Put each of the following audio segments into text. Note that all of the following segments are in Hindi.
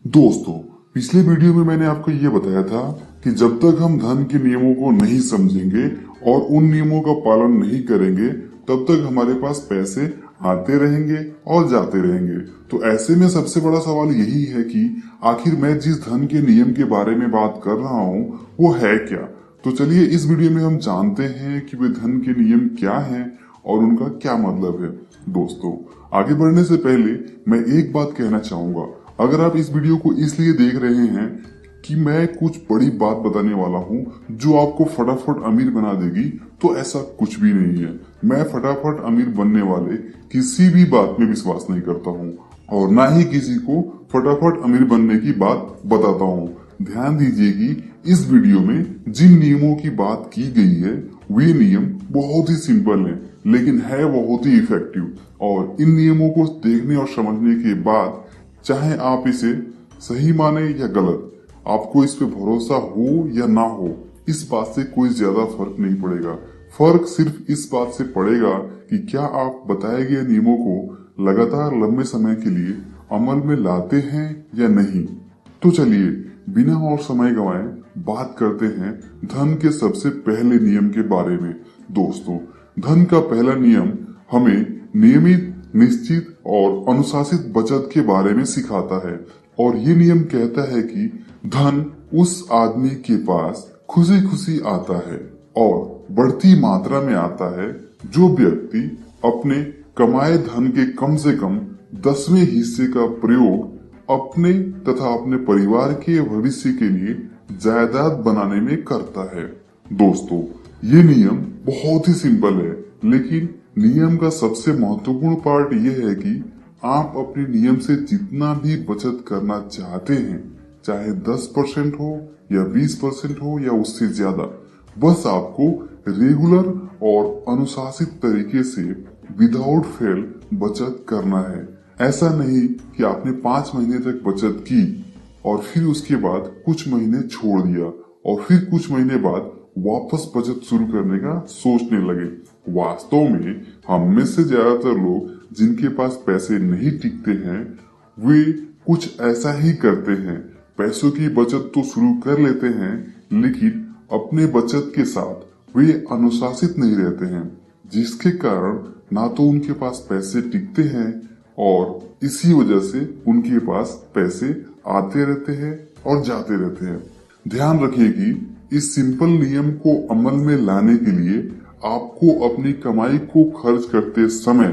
दोस्तों, पिछले वीडियो में मैंने आपको ये बताया था कि जब तक हम धन के नियमों को नहीं समझेंगे और उन नियमों का पालन नहीं करेंगे तब तक हमारे पास पैसे आते रहेंगे और जाते रहेंगे। तो ऐसे में सबसे बड़ा सवाल यही है कि आखिर मैं जिस धन के नियम के बारे में बात कर रहा हूँ वो है क्या। तो चलिए इस वीडियो में हम जानते हैं कि वे धन के नियम क्या हैं और उनका क्या मतलब है। दोस्तों, आगे बढ़ने से पहले मैं एक बात कहना चाहूंगा। अगर आप इस वीडियो को इसलिए देख रहे हैं कि मैं कुछ बड़ी बात बताने वाला हूं जो आपको फटाफट अमीर बना देगी, तो ऐसा कुछ भी नहीं है। मैं फटाफट अमीर बनने वाले किसी भी बात में विश्वास नहीं करता हूं और ना ही किसी को फटाफट अमीर बनने की बात बताता हूं। ध्यान दीजिए कि इस वीडियो में जिन नियमों की बात की गई है वे नियम बहुत ही सिंपल हैं, लेकिन है बहुत ही इफेक्टिव। और इन नियमों को देखने और समझने के बाद चाहे आप इसे सही माने या गलत, आपको इस पे भरोसा हो या ना हो, इस बात से कोई ज्यादा फर्क नहीं पड़ेगा। फर्क सिर्फ इस बात से पड़ेगा कि क्या आप बताए गए नियमों को लगातार लंबे समय के लिए अमल में लाते हैं या नहीं। तो चलिए बिना और समय गंवाए बात करते हैं धन के सबसे पहले नियम के बारे में। दोस्तों, धन का पहला नियम हमें नियमित, निश्चित और अनुशासित बचत के बारे में सिखाता है। और ये नियम कहता है कि धन उस आदमी के पास खुशी खुशी आता है और बढ़ती मात्रा में आता है जो व्यक्ति अपने कमाए धन के कम से कम 10वें हिस्से का प्रयोग अपने तथा अपने परिवार के भविष्य के लिए जायदाद बनाने में करता है। दोस्तों, ये नियम बहुत ही सिंपल है, लेकिन नियम का सबसे महत्वपूर्ण पार्ट यह है कि आप अपने नियम से जितना भी बचत करना चाहते हैं, चाहे 10% हो या 20% हो या उससे ज्यादा, बस आपको रेगुलर और अनुशासित तरीके से विदाउट फेल बचत करना है। ऐसा नहीं कि आपने 5 महीने तक बचत की और फिर उसके बाद कुछ महीने छोड़ दिया और फिर कुछ महीने बाद वापस बचत शुरू करने का सोचने लगे। वास्तव में हम में से ज्यादातर लोग जिनके पास पैसे नहीं टिकते हैं वे कुछ ऐसा ही करते हैं। पैसों की बचत तो शुरू कर लेते हैं, लेकिन अपने बचत के साथ वे अनुशासित नहीं रहते हैं, जिसके कारण ना तो उनके पास पैसे टिकते हैं और इसी वजह से उनके पास पैसे आते रहते हैं और जाते रहते हैं। ध्यान रखिए कि इस सिंपल नियम को अमल में लाने के लिए आपको अपनी कमाई को खर्च करते समय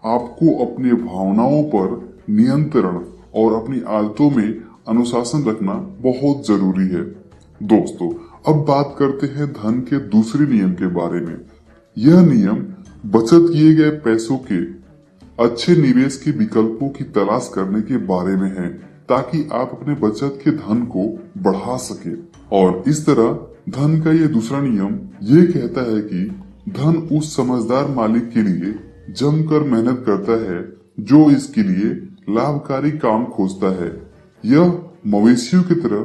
आपको अपनी भावनाओं पर नियंत्रण और अपनी आदतों में अनुशासन रखना बहुत जरूरी है। दोस्तों, अब बात करते हैं धन के दूसरे नियम के बारे में। यह नियम बचत किए गए पैसों के अच्छे निवेश के विकल्पों की तलाश करने के बारे में है, ताकि आप अपने बचत के धन को बढ़ा सके। और इस तरह धन का ये दूसरा नियम ये कहता है कि धन उस समझदार मालिक के लिए जमकर मेहनत करता है जो इसके लिए लाभकारी काम खोजता है। यह मवेशियों की तरह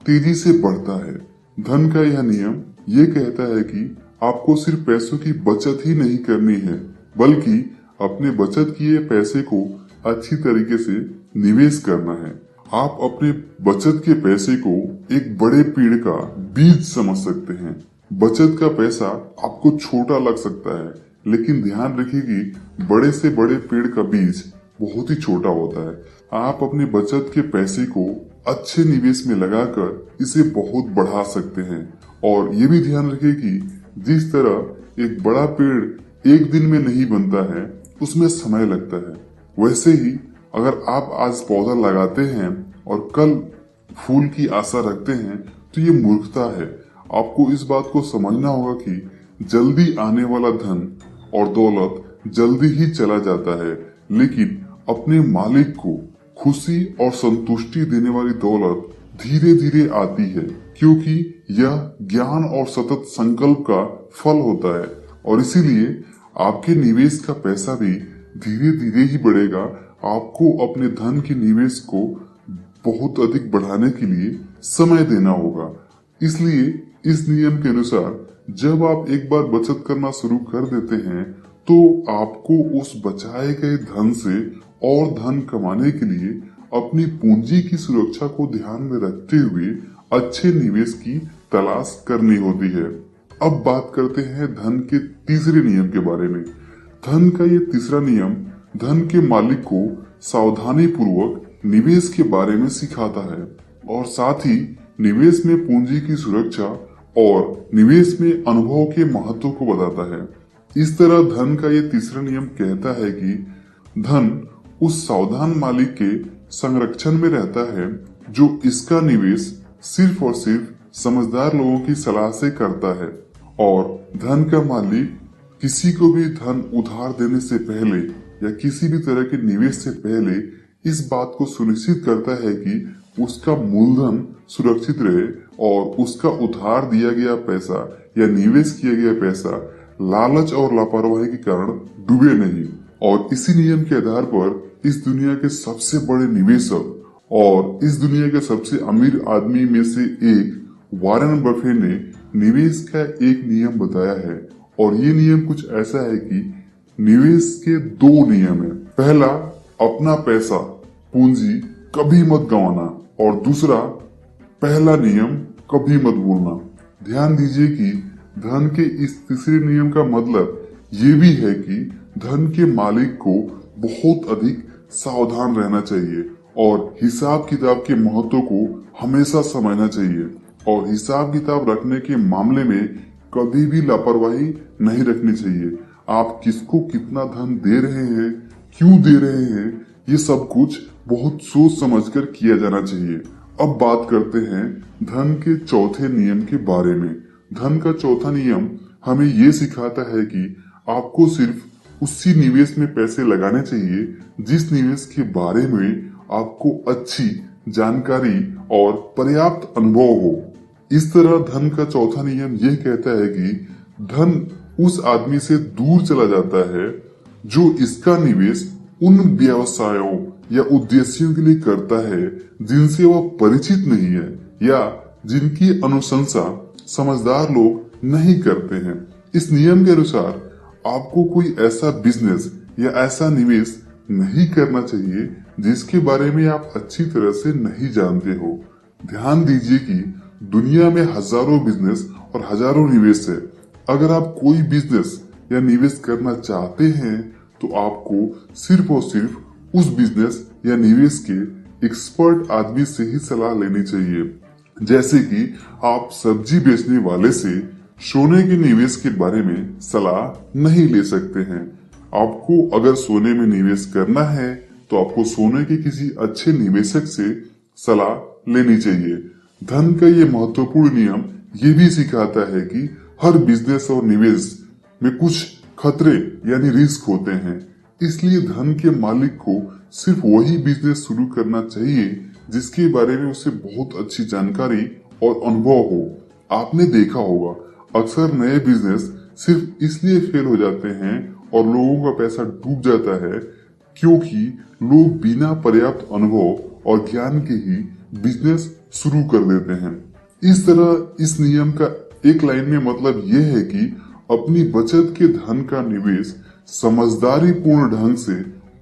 तेजी से बढ़ता है। धन का यह नियम ये कहता है कि आपको सिर्फ पैसों की बचत ही नहीं करनी है, बल्कि अपने बचत किए पैसे को अच्छी तरीके से निवेश करना है। आप अपने बचत के पैसे को एक बड़े पेड़ का बीज समझ सकते हैं। बचत का पैसा आपको छोटा लग सकता है, लेकिन ध्यान रखिए कि बड़े से बड़े पेड़ का बीज बहुत ही छोटा होता है। आप अपने बचत के पैसे को अच्छे निवेश में लगाकर इसे बहुत बढ़ा सकते हैं। और ये भी ध्यान रखिए कि जिस तरह एक बड़ा पेड़ एक दिन में नहीं बनता है, उसमें समय लगता है, वैसे ही अगर आप आज पौधा लगाते हैं और कल फूल की आशा रखते हैं तो ये मूर्खता है। आपको इस बात को समझना होगा कि जल्दी आने वाला धन और दौलत जल्दी ही चला जाता है, लेकिन अपने मालिक को खुशी और संतुष्टि देने वाली दौलत धीरे धीरे आती है, क्योंकि यह ज्ञान और सतत संकल्प का फल होता है। और इसीलिए आपके निवेश का पैसा भी धीरे धीरे ही बढ़ेगा। आपको अपने धन के निवेश को बहुत अधिक बढ़ाने के लिए समय देना होगा। इसलिए इस नियम के अनुसार जब आप एक बार बचत करना शुरू कर देते हैं तो आपको उस बचाए गए धन से और धन कमाने के लिए अपनी पूंजी की सुरक्षा को ध्यान में रखते हुए अच्छे निवेश की तलाश करनी होती है। अब बात करते हैं धन के तीसरे नियम के बारे में। धन का ये तीसरा नियम धन के मालिक को सावधानी पूर्वक निवेश के बारे में सिखाता है और साथ ही निवेश में पूंजी की सुरक्षा और निवेश में अनुभव के महत्व को बताता है। इस तरह धन का ये तीसरा नियम कहता है कि धन उस सावधान मालिक के संरक्षण में रहता है जो इसका निवेश सिर्फ और सिर्फ समझदार लोगों की सलाह से करता है, और धन का मालिक किसी को भी धन उधार देने से पहले या किसी भी तरह के निवेश से पहले इस बात को सुनिश्चित करता है कि उसका मूलधन सुरक्षित रहे और उसका उधार दिया गया पैसा या निवेश किया गया पैसा लालच और लापरवाही के कारण डूबे नहीं। और इसी नियम के आधार पर इस दुनिया के सबसे बड़े निवेशक और इस दुनिया के सबसे अमीर आदमी में से एक वॉरेन बफे ने निवेश का एक नियम बताया है, और ये नियम कुछ ऐसा है कि निवेश के दो नियम है। पहला, अपना पैसा पूंजी कभी मत गंवाना, और दूसरा, पहला नियम कभी मत भूलना। ध्यान दीजिए कि धन के इस तीसरे नियम का मतलब ये भी है कि धन के मालिक को बहुत अधिक सावधान रहना चाहिए और हिसाब किताब के महत्व को हमेशा समझना चाहिए, और हिसाब किताब रखने के मामले में कभी भी लापरवाही नहीं रखनी चाहिए। आप किसको कितना धन दे रहे हैं, क्यों दे रहे हैं, ये सब कुछ बहुत सोच समझकर किया जाना चाहिए। अब बात करते हैं धन के चौथे नियम के बारे में। धन का चौथा नियम हमें ये सिखाता है कि आपको सिर्फ उसी निवेश में पैसे लगाने चाहिए जिस निवेश के बारे में आपको अच्छी जानकारी और पर्याप्त अनुभव हो। इस तरह धन का चौथा नियम यह कहता है कि धन उस आदमी से दूर चला जाता है जो इसका निवेश उन व्यवसायों या उद्देश्यों के लिए करता है जिनसे वह परिचित नहीं है या जिनकी अनुशंसा समझदार लोग नहीं करते हैं। इस नियम के अनुसार आपको कोई ऐसा बिजनेस या ऐसा निवेश नहीं करना चाहिए जिसके बारे में आप अच्छी तरह से नहीं जानते हो। ध्यान दीजिए कि दुनिया में हजारों बिजनेस और हजारों निवेश है। अगर आप कोई बिजनेस या निवेश करना चाहते हैं तो आपको सिर्फ और सिर्फ उस बिजनेस या निवेश के एक्सपर्ट आदमी से ही सलाह लेनी चाहिए। जैसे कि आप सब्जी बेचने वाले से सोने के निवेश के बारे में सलाह नहीं ले सकते हैं। आपको अगर सोने में निवेश करना है तो आपको सोने के किसी अच्छे निवेशक से सलाह लेनी चाहिए। धन का ये महत्वपूर्ण नियम ये भी सिखाता है कि हर बिजनेस और निवेश में कुछ खतरे यानी रिस्क होते हैं, इसलिए धन के मालिक को सिर्फ वही बिजनेस शुरू करना चाहिए जिसके बारे में उसे बहुत अच्छी जानकारी और अनुभव हो। आपने देखा होगा अक्सर नए बिजनेस सिर्फ इसलिए फेल हो जाते हैं और लोगों का पैसा डूब जाता है क्योंकि लोग बिना पर्याप्त अनुभव और ज्ञान के ही बिजनेस शुरू कर देते हैं। इस तरह इस नियम का एक लाइन में मतलब यह है कि अपनी बचत के धन का निवेश समझदारी पूर्ण ढंग से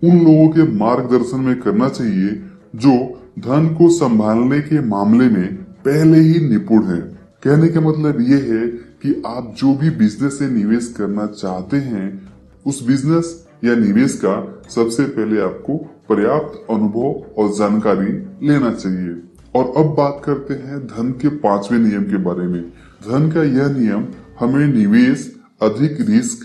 उन लोगों के मार्गदर्शन में करना चाहिए जो धन को संभालने के मामले में पहले ही निपुण हैं। कहने का मतलब ये है कि आप जो भी बिजनेस से निवेश करना चाहते हैं उस बिजनेस या निवेश का सबसे पहले आपको पर्याप्त अनुभव और जानकारी लेना चाहिए। और अब बात करते हैं धन के पांचवें नियम के बारे में। धन का यह नियम हमें निवेश, अधिक रिस्क,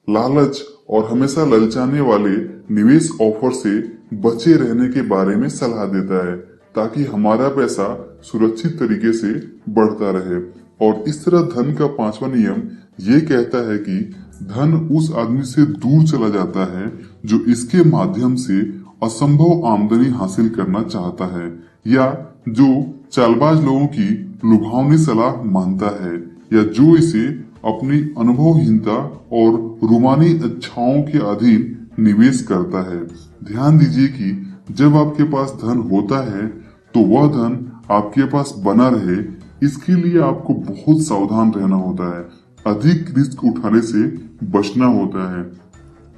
लालच और हमेशा ललचाने वाले निवेश ऑफर से बचे रहने के बारे में सलाह देता है ताकि हमारा पैसा सुरक्षित तरीके से बढ़ता रहे। और इस तरह धन का पांचवा नियम ये कहता है कि धन उस आदमी से दूर चला जाता है जो इसके माध्यम से असंभव आमदनी हासिल करना चाहता है या जो चालबाज लोगों की लुभावनी सलाह मानता है या जो इसे अपनी अनुभवहीनता और रूमानी इच्छाओं के अधीन निवेश करता है। ध्यान दीजिए कि जब आपके पास धन होता है तो वह धन आपके पास बना रहे इसके लिए आपको बहुत सावधान रहना होता है, अधिक रिस्क उठाने से बचना होता है,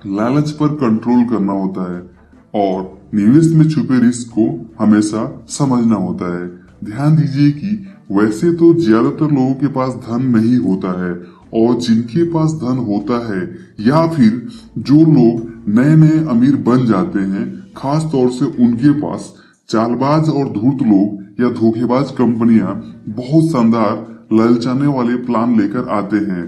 लालच पर कंट्रोल करना होता है, और निवेश में छुपे रिस्क को हमेशा समझना होता है। ध्यान दीजिए कि वैसे तो ज्यादातर लोगों के पास धन नहीं होता है, और जिनके पास धन होता है या फिर जो लोग नए नए अमीर बन जाते हैं, खास तौर से उनके पास चालबाज और धूर्त लोग या धोखेबाज कंपनियां बहुत शानदार ललचाने वाले प्लान लेकर आते हैं,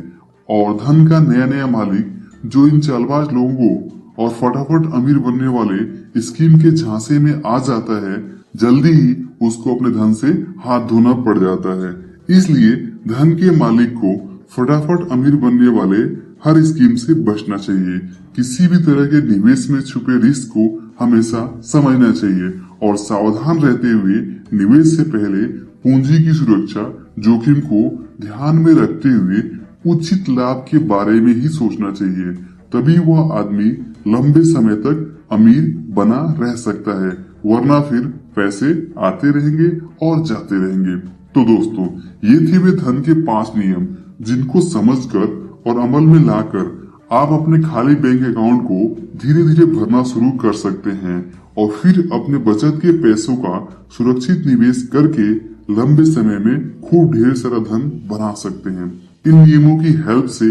और धन का नया नया मालिक जो इन चालबाज लोगों को और फटाफट अमीर बनने वाले स्कीम के झांसे में आ जाता है, जल्दी ही उसको अपने धन से हाथ धोना पड़ जाता है। इसलिए धन के मालिक को फटाफट अमीर बनने वाले हर स्कीम से बचना चाहिए। किसी भी तरह के निवेश में छुपे रिस्क को हमेशा समझना चाहिए और सावधान रहते हुए निवेश से पहले पूंजी की सुरक्षा जोखिम को ध्यान में रखते हुए उचित लाभ के बारे में ही सोचना चाहिए। तभी वह आदमी लंबे समय तक अमीर बना रह सकता है, वरना फिर पैसे आते रहेंगे और जाते रहेंगे। तो दोस्तों, ये थे वे धन के 5 नियम जिनको समझकर और अमल में लाकर आप अपने खाली बैंक अकाउंट को धीरे धीरे भरना शुरू कर सकते हैं और फिर अपने बचत के पैसों का सुरक्षित निवेश करके लंबे समय में खूब ढेर सारा धन बना सकते हैं। इन नियमों की हेल्प से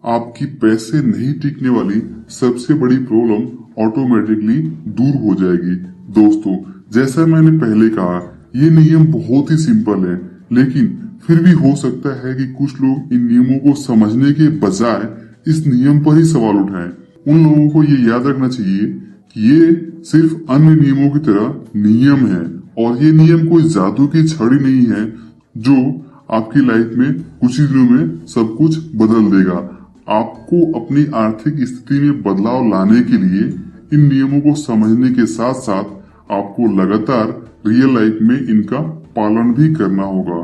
आपकी पैसे नहीं टिकने वाली सबसे बड़ी प्रॉब्लम ऑटोमेटिकली दूर हो जाएगी। दोस्तों, जैसा मैंने पहले कहा, ये नियम बहुत ही सिंपल है, लेकिन फिर भी हो सकता है कि कुछ लोग इन नियमों को समझने के बजाय इस नियम पर ही सवाल उठाएं। उन लोगों को ये याद रखना चाहिए कि ये सिर्फ अन्य नियमों की तरह नियम है और ये नियम कोई जादू की छड़ी नहीं है जो आपकी लाइफ में कुछ ही दिनों में सब कुछ बदल देगा। आपको अपनी आर्थिक स्थिति में बदलाव लाने के लिए इन नियमों को समझने के साथ साथ आपको लगातार रियल लाइफ में इनका पालन भी करना होगा,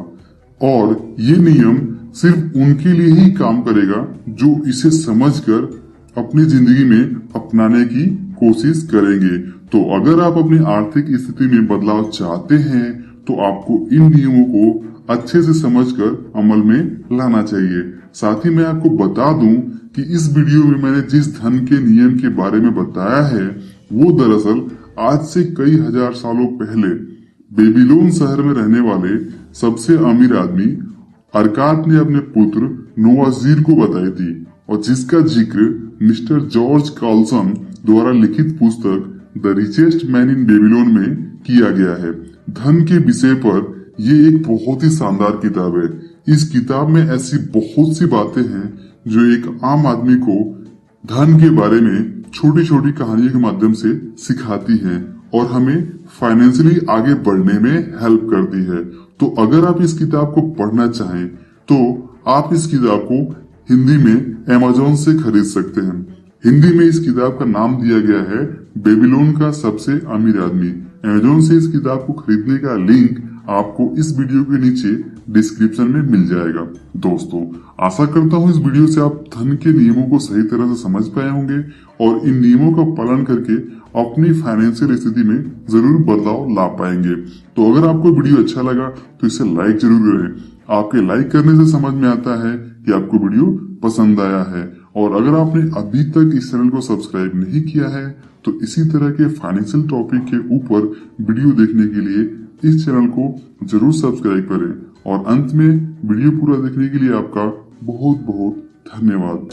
और ये नियम सिर्फ उनके लिए ही काम करेगा जो इसे समझकर अपनी जिंदगी में अपनाने की कोशिश करेंगे। तो अगर आप अपनी आर्थिक स्थिति में बदलाव चाहते हैं तो आपको इन नियमों को अच्छे से समझकर अमल में लाना चाहिए। साथ ही मैं आपको बता दूं कि इस वीडियो में मैंने जिस धन के नियम के बारे में बताया है वो दरअसल आज से कई हजार सालों पहले बेबीलोन शहर में रहने वाले सबसे अमीर आदमी अरकात ने अपने पुत्र नोवाजीर को बताई थी, और जिसका जिक्र मिस्टर जॉर्ज कार्लसन द्वारा लिखित पुस्तक the richest man in Babylon में किया गया है। धन के विषय पर ये एक बहुत ही शानदार किताब है। इस किताब में ऐसी बहुत सी बातें हैं जो एक आम आदमी को धन के बारे में छोटी छोटी कहानियों के माध्यम से सिखाती हैं और हमें फाइनेंशियली आगे बढ़ने में हेल्प करती है। तो अगर आप इस किताब को पढ़ना चाहें तो आप इस किताब को हिंदी में अमेज़न से खरीद सकते हैं। हिंदी में इस किताब का नाम दिया गया है बेबीलोन का सबसे अमीर आदमी। अमेज़न से इस किताब को खरीदने का लिंक आपको इस वीडियो के नीचे डिस्क्रिप्शन में मिल जाएगा। दोस्तों, आशा करता हूँ इस वीडियो से आप धन के नियमों को सही तरह से समझ पाए होंगे और इन नियमों का पालन करके अपनी फाइनेंशियल स्थिति में जरूर बदलाव ला पाएंगे। तो अगर आपको वीडियो अच्छा लगा तो इसे लाइक जरूर करें। आपके लाइक करने से समझ में आता है कि आपको वीडियो पसंद आया है, और अगर आपने अभी तक इस चैनल को सब्सक्राइब नहीं किया है तो इसी तरह के फाइनेंशियल टॉपिक के ऊपर वीडियो देखने के लिए इस चैनल को जरूर सब्सक्राइब करें। और अंत में वीडियो पूरा देखने के लिए आपका बहुत बहुत धन्यवाद।